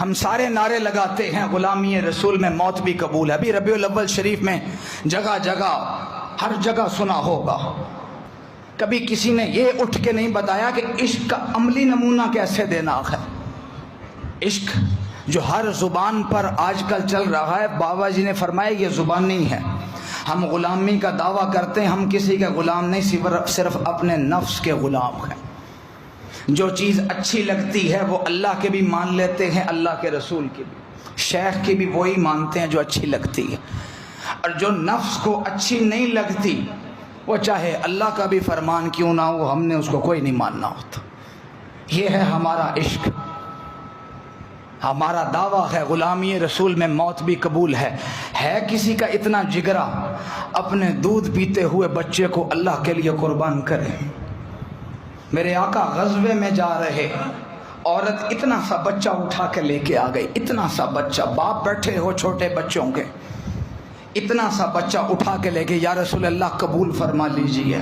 ہم سارے نعرے لگاتے ہیں غلامی رسول میں موت بھی قبول ہے. ابھی ربیع الاول شریف میں جگہ جگہ ہر جگہ سنا ہوگا. کبھی کسی نے یہ اٹھ کے نہیں بتایا کہ عشق کا عملی نمونہ کیسے دینا ہے. عشق جو ہر زبان پر آج کل چل رہا ہے، بابا جی نے فرمایا یہ زبانی ہے. ہم غلامی کا دعویٰ کرتے ہیں، ہم کسی کے غلام نہیں، صرف اپنے نفس کے غلام ہیں. جو چیز اچھی لگتی ہے وہ اللہ کے بھی مان لیتے ہیں، اللہ کے رسول کی بھی، شیخ کی بھی وہی مانتے ہیں جو اچھی لگتی ہے. اور جو نفس کو اچھی نہیں لگتی وہ چاہے اللہ کا بھی فرمان کیوں نہ ہو، ہم نے اس کو کوئی نہیں ماننا ہوتا. یہ ہے ہمارا عشق. ہمارا دعویٰ ہے غلامی رسول میں موت بھی قبول ہے. ہے کسی کا اتنا جگرا اپنے دودھ پیتے ہوئے بچے کو اللہ کے لیے قربان کرے. میرے آقا غزوے میں جا رہے، عورت اتنا سا بچہ اٹھا کے لے کے آ گئی. اتنا سا بچہ، باپ بیٹھے ہو چھوٹے بچوں کے، اتنا سا بچہ اٹھا کے لے کے، یا رسول اللہ قبول فرما لیجئے.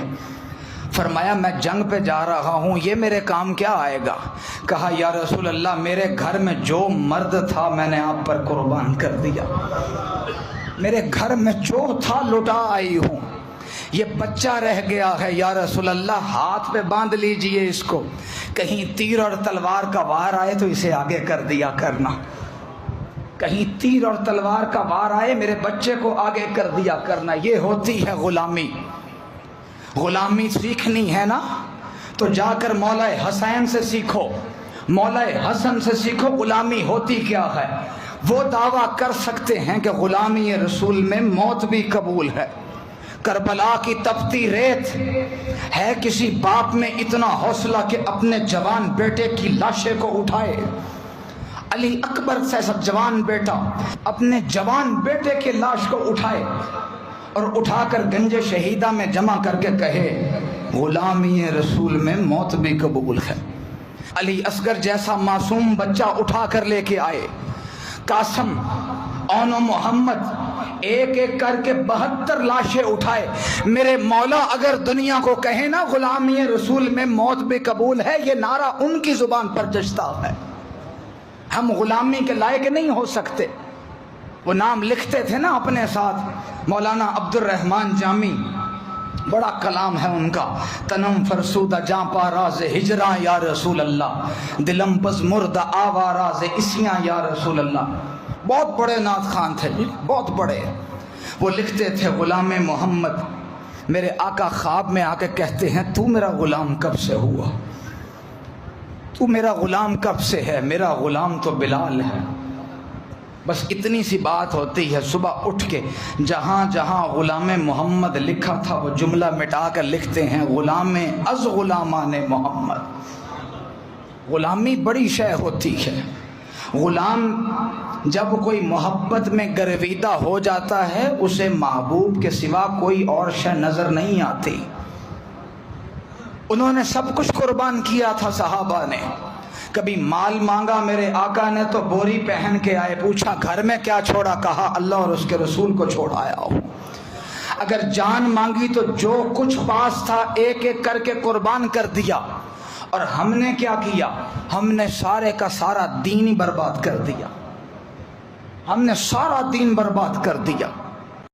فرمایا میں جنگ پہ جا رہا ہوں، یہ میرے کام کیا آئے گا؟ کہا یا رسول اللہ میرے گھر میں جو مرد تھا میں نے آپ پر قربان کر دیا. میرے گھر میں جو تھا لٹا آئی ہوں، یہ بچہ رہ گیا ہے. یا رسول اللہ ہاتھ پہ باندھ لیجئے اس کو، کہیں تیر اور تلوار کا وار آئے تو اسے آگے کر دیا کرنا. کہیں تیر اور تلوار کا وار آئے میرے بچے کو آگے کر دیا کرنا. یہ ہوتی ہے غلامی. غلامی سیکھنی ہے نا تو جا کر مولا حسین سے سیکھو، مولا حسن سے سیکھو غلامی ہوتی کیا ہے. وہ دعویٰ کر سکتے ہیں کہ غلامی رسول میں موت بھی قبول ہے. کربلا کی تپتی ریت ہے کسی باپ میں اتنا حوصلہ کہ اپنے جوان بیٹے کی لاشیں کو اٹھائے. علی اکبر سے جوان بیٹا اپنے جوان بیٹے کے لاش کو اٹھائے اور اٹھا کر گنج شہیدہ میں جمع کر کے کہے غلامی رسول میں موت بھی قبول ہے. علی اصغر جیسا معصوم بچہ اٹھا کر لے کے آئے. قاسم، اون و محمد ایک ایک کر کے 72 لاشیں اٹھائے. میرے مولا اگر دنیا کو کہے نا غلامی رسول میں موت بھی قبول ہے، یہ نعرہ ان کی زبان پر جچتا ہے. ہم غلامی کے لائق نہیں ہو سکتے. وہ نام لکھتے تھے نا اپنے ساتھ، مولانا عبد الرحمن جامی، بڑا کلام ہے ان کا. تنم فرسودہ جاں پا راز ہجراں یا رسول اللہ، دلم پز مردہ آوا راز اسیاں یا رسول اللہ. بہت بڑے نعت خان تھے جی، بہت بڑے. وہ لکھتے تھے غلام محمد، میرے آقا خواب میں آ کے کہتے ہیں تو میرا غلام کب سے ہوا، تو میرا غلام کب سے ہے؟ میرا غلام تو بلال ہے. بس اتنی سی بات ہوتی ہے، صبح اٹھ کے جہاں جہاں غلام محمد لکھا تھا وہ جملہ مٹا کر لکھتے ہیں غلام از غلامان محمد. غلامی بڑی شے ہوتی ہے. غلام جب کوئی محبت میں گرویدہ ہو جاتا ہے اسے محبوب کے سوا کوئی اور شے نظر نہیں آتی. انہوں نے سب کچھ قربان کیا تھا صحابہ نے. کبھی مال مانگا میرے آقا نے تو بوری پہن کے آئے، پوچھا گھر میں کیا چھوڑا؟ کہا اللہ اور اس کے رسول کو چھوڑ آیا ہوں. اگر جان مانگی تو جو کچھ پاس تھا ایک ایک کر کے قربان کر دیا. اور ہم نے کیا کیا؟ ہم نے سارے کا سارا دین ہی برباد کر دیا. ہم نے سارا دین برباد کر دیا.